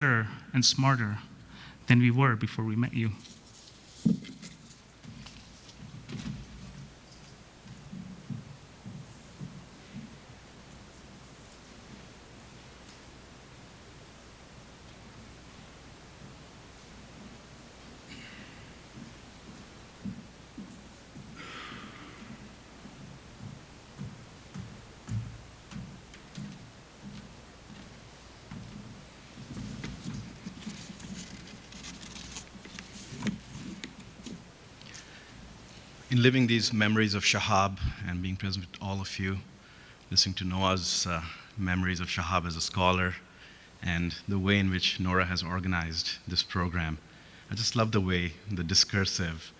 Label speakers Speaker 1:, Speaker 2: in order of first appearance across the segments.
Speaker 1: better and smarter than we were before we met you.
Speaker 2: In living these memories of Shahab and being present with all of you, listening to Noah's memories of Shahab as a scholar, and the way in which Nora has organized this program, I just love the way the discursive,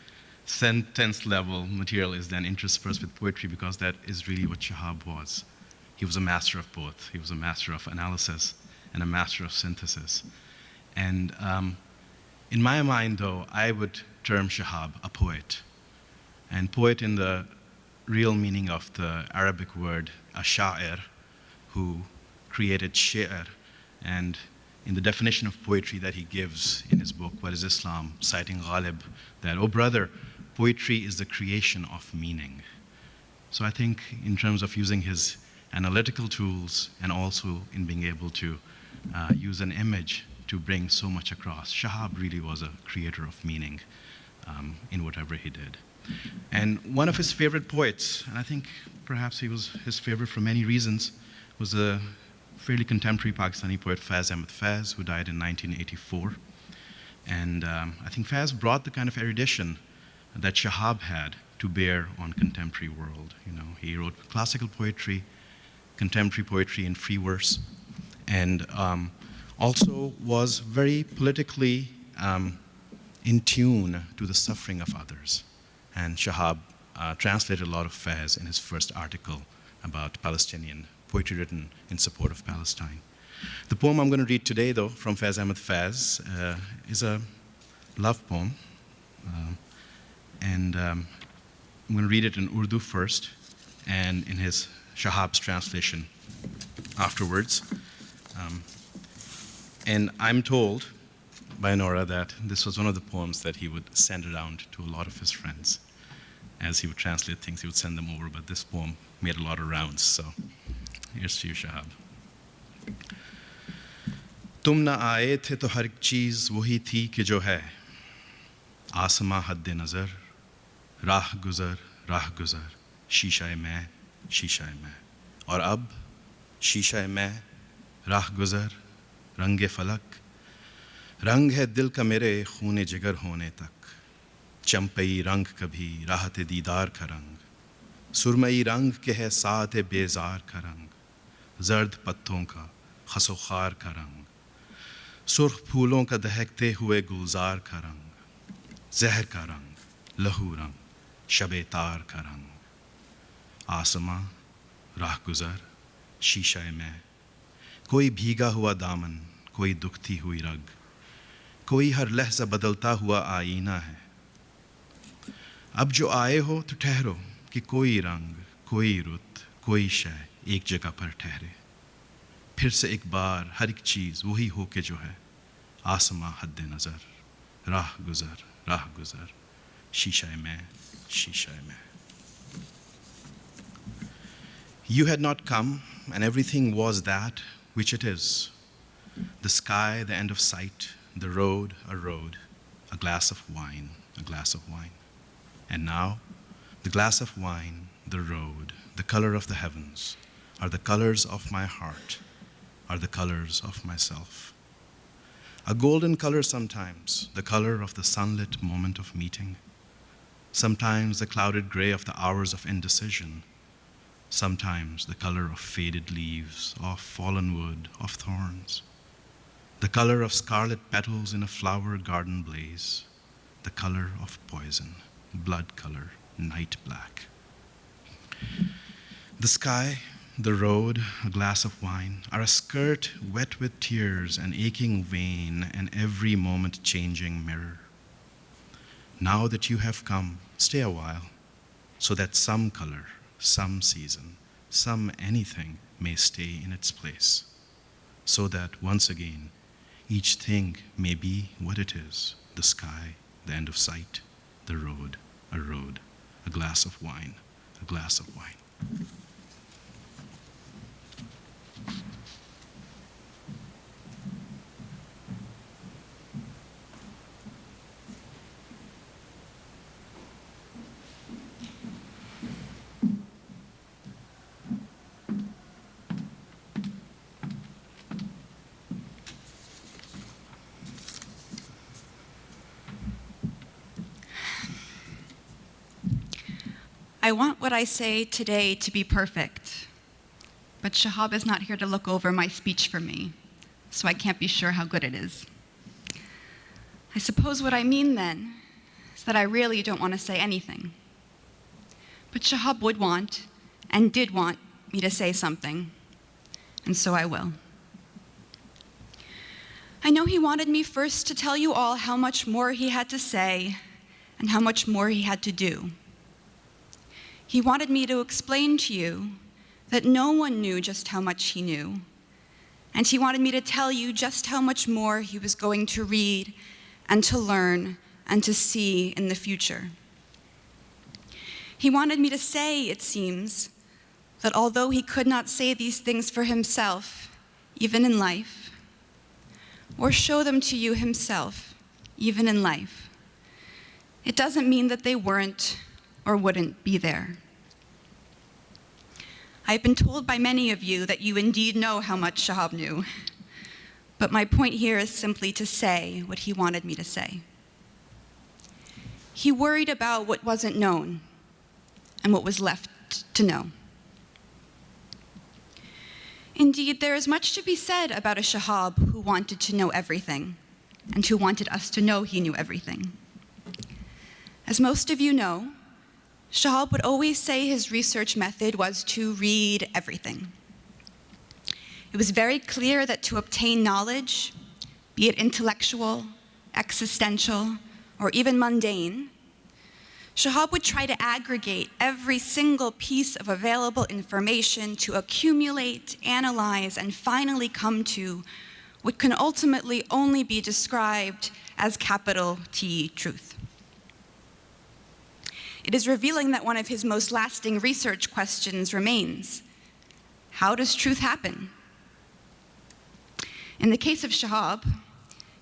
Speaker 2: sentence level material is then interspersed with poetry, because that is really what Shahab was. He was a master of both. He was a master of analysis and a master of synthesis. And in my mind, though, I would term Shahab a poet. And poet in the real meaning of the Arabic word asha'ir, who created shi'r, and in the definition of poetry that he gives in his book, What is Islam?, citing Ghalib, that, oh brother, poetry is the creation of meaning. So I think in terms of using his analytical tools and also in being able to use an image to bring so much across, Shahab really was a creator of meaning in whatever he did. And one of his favorite poets, and I think perhaps he was his favorite for many reasons, was a fairly contemporary Pakistani poet, Faiz Ahmed Faiz, who died in 1984. And I think Faiz brought the kind of erudition that Shahab had to bear on contemporary world. You know, he wrote classical poetry, contemporary poetry in free verse, and also was very politically in tune to the suffering of others. And Shahab translated a lot of Faiz in his first article about Palestinian poetry written in support of Palestine. The poem I'm going to read today, though, from Faiz Ahmed Faiz, is a love poem. And I'm going to read it in Urdu first, and in his Shahab's translation afterwards. And I'm told by Nora that this was one of the poems that he would send around to a lot of his friends. As he would translate things, he would send them over, but this poem made a lot of rounds, so here's to you, Shahab. तुम न आए थे तो हर एक चीज़ वही थी कि जो है, आसमां हद्दे नज़र, राह गुज़र, शीशाए मैं, और अब शीशाए मैं, राह गुज़र, रंगे फलक, रंग है दिल का मेरे खूने जिगर होने तक, चंपई रंग कभी राहत दीदार का रंग, सुरमई रंग के है साथ बेजार का रंग, जर्द पत्तों का खसोखार का रंग, सुर्ख फूलों का दहकते हुए गुलजार का रंग, जहर का रंग, लहू रंग, शबे तार का रंग, आसमां राह गुज़र, शीशा में, कोई भीगा हुआ दामन, कोई दुखती हुई रग, कोई हर लहज़ा बदलता हुआ आईना है। अब जो आए हो तो ठहरो कि कोई रंग, कोई रुत, कोई शय एक जगह पर ठहरे, फिर से एक बार हर एक चीज़ वही हो के जो है, आसमां हद्दे नज़र, राह गुज़र, शीशा में। You had not come, and everything was that which it is. The sky, the end of sight, the road, a road, a glass of wine, a glass of wine. And now, the glass of wine, the road, the color of the heavens, are the colors of my heart, are the colors of myself. A golden color sometimes, the color of the sunlit moment of meeting. Sometimes the clouded gray of the hours of indecision. Sometimes the color of faded leaves, of fallen wood, of thorns. The color of scarlet petals in a flower garden blaze. The color of poison, blood color, night black. The sky, the road, a glass of wine, are a skirt wet with tears, an aching vein, and every moment changing mirror. Now that you have come, stay a while, so that some color, some season, some anything may stay in its place, so that once again Each thing may be what it is: the sky, the end of sight, the road, a glass of wine, a glass of wine.
Speaker 3: I want what I say today to be perfect, but Shahab is not here to look over my speech for me, so I can't be sure how good it is. I suppose what I mean then is that I really don't want to say anything. But Shahab would want, and did want, me to say something, and so I will. I know he wanted me first to tell you all how much more he had to say and how much more he had to do. He wanted me to explain to you that no one knew just how much he knew, and he wanted me to tell you just how much more he was going to read and to learn and to see in the future. He wanted me to say, it seems, that although he could not say these things for himself, even in life, or show them to you himself, even in life, it doesn't mean that they weren't or wouldn't be there. I've been told by many of you that you indeed know how much Shahab knew, but my point here is simply to say what he wanted me to say. He worried about what wasn't known and what was left to know. Indeed, there is much to be said about a Shahab who wanted to know everything and who wanted us to know he knew everything. As most of you know, Shahab would always say his research method was to read everything. It was very clear that to obtain knowledge, be it intellectual, existential, or even mundane, Shahab would try to aggregate every single piece of available information to accumulate, analyze, and finally come to what can ultimately only be described as capital T truth. It is revealing that one of his most lasting research questions remains: how does truth happen? In the case of Shahab,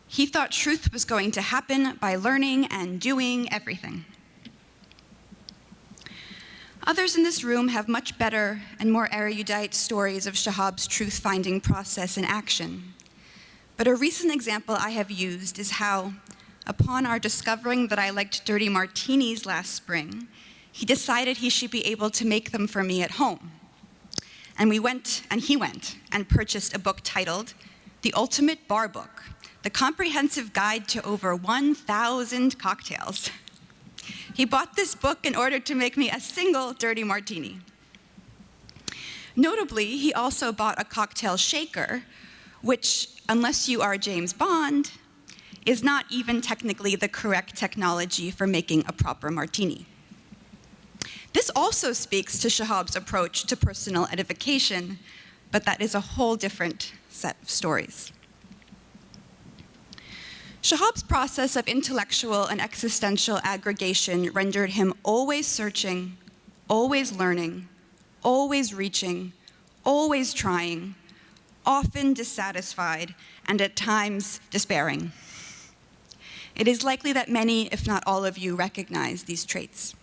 Speaker 3: he thought truth was going to happen by learning and doing everything. Others in this room have much better and more erudite stories of Shahab's truth-finding process in action. But a recent example I have used is how, upon our discovering that I liked dirty martinis last spring, he decided he should be able to make them for me at home. And he went and purchased a book titled The Ultimate Bar Book, the comprehensive guide to over 1,000 cocktails. He bought this book in order to make me a single dirty martini. Notably, he also bought a cocktail shaker, which, unless you are James Bond, is not even technically the correct technology for making a proper martini. This also speaks to Shahab's approach to personal edification, but that is a whole different set of stories. Shahab's process of intellectual and existential aggregation rendered him always searching, always learning, always reaching, always trying, often dissatisfied, and at times despairing. It is likely that many, if not all of you, recognize these traits.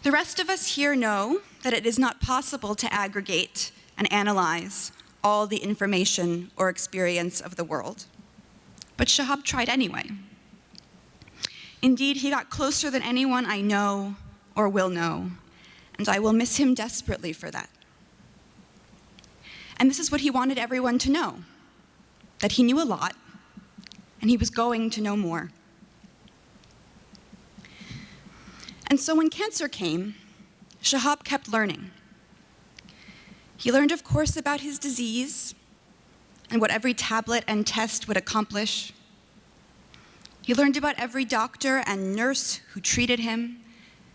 Speaker 3: The rest of us here know that it is not possible to aggregate and analyze all the information or experience of the world. But Shahab tried anyway. Indeed, he got closer than anyone I know or will know, and I will miss him desperately for that. And this is what he wanted everyone to know, that he knew a lot, and he was going to know more. And so when cancer came, Shahab kept learning. He learned, of course, about his disease and what every tablet and test would accomplish. He learned about every doctor and nurse who treated him,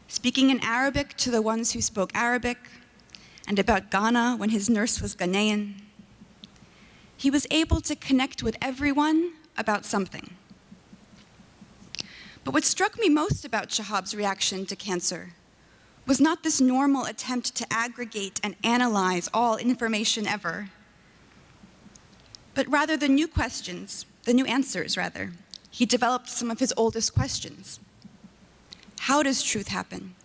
Speaker 3: speaking in Arabic to the ones who spoke Arabic, and about Ghana when his nurse was Ghanaian. he was able to connect with everyone about something. But what struck me most about Shahab's reaction to cancer was not this normal attempt to aggregate and analyze all information ever, but rather the new answers. He developed some of his oldest questions. How does truth happen?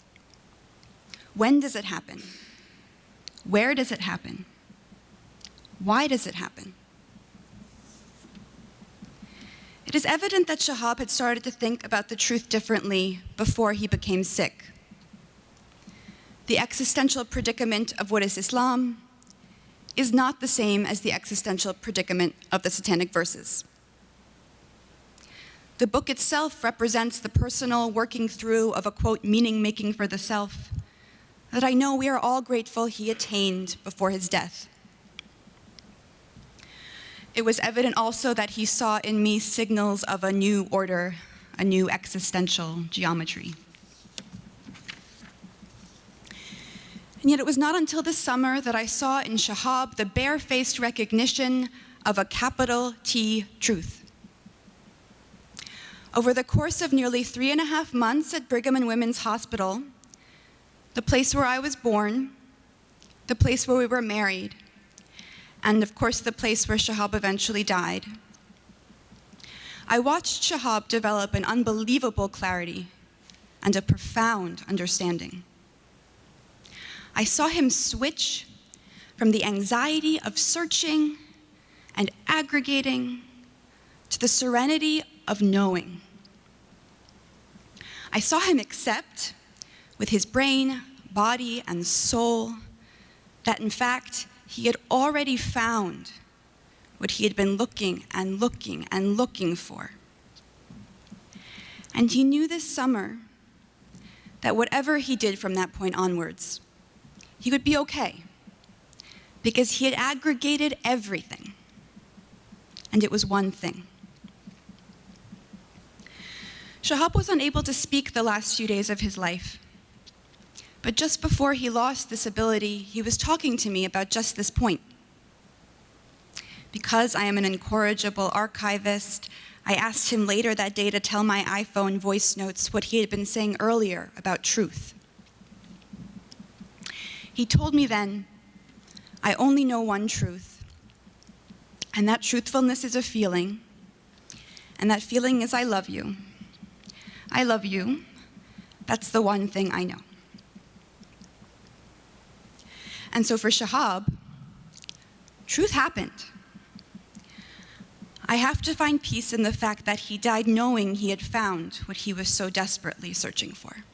Speaker 3: When does it happen? Where does it happen? Why does it happen? It is evident that Shahab had started to think about the truth differently before he became sick. The existential predicament of what is Islam is not the same as the existential predicament of the Satanic verses. The book itself represents the personal working through of a, quote, meaning-making for the self that I know we are all grateful he attained before his death. It was evident also that he saw in me signals of a new order, a new existential geometry. And yet it was not until this summer that I saw in Shahab the bare-faced recognition of a capital T truth. Over the course of nearly 3.5 months at Brigham and Women's Hospital, the place where I was born, the place where we were married, and of course the place where Shahab eventually died, I watched Shahab develop an unbelievable clarity and a profound understanding. I saw him switch from the anxiety of searching and aggregating to the serenity of knowing. I saw him accept, with his brain, body, and soul, that in fact he had already found what he had been looking and looking and looking for. And he knew this summer that whatever he did from that point onwards, he would be okay, because he had aggregated everything, and it was one thing. Shahab was unable to speak the last few days of his life, but just before he lost this ability, he was talking to me about just this point. Because I am an incorrigible archivist, I asked him later that day to tell my iPhone voice notes what he had been saying earlier about truth. He told me then, I only know one truth, and that truthfulness is a feeling, and that feeling is I love you. I love you. That's the one thing I know. And so for Shahab, truth happened. I have to find peace in the fact that he died knowing he had found what he was so desperately searching for.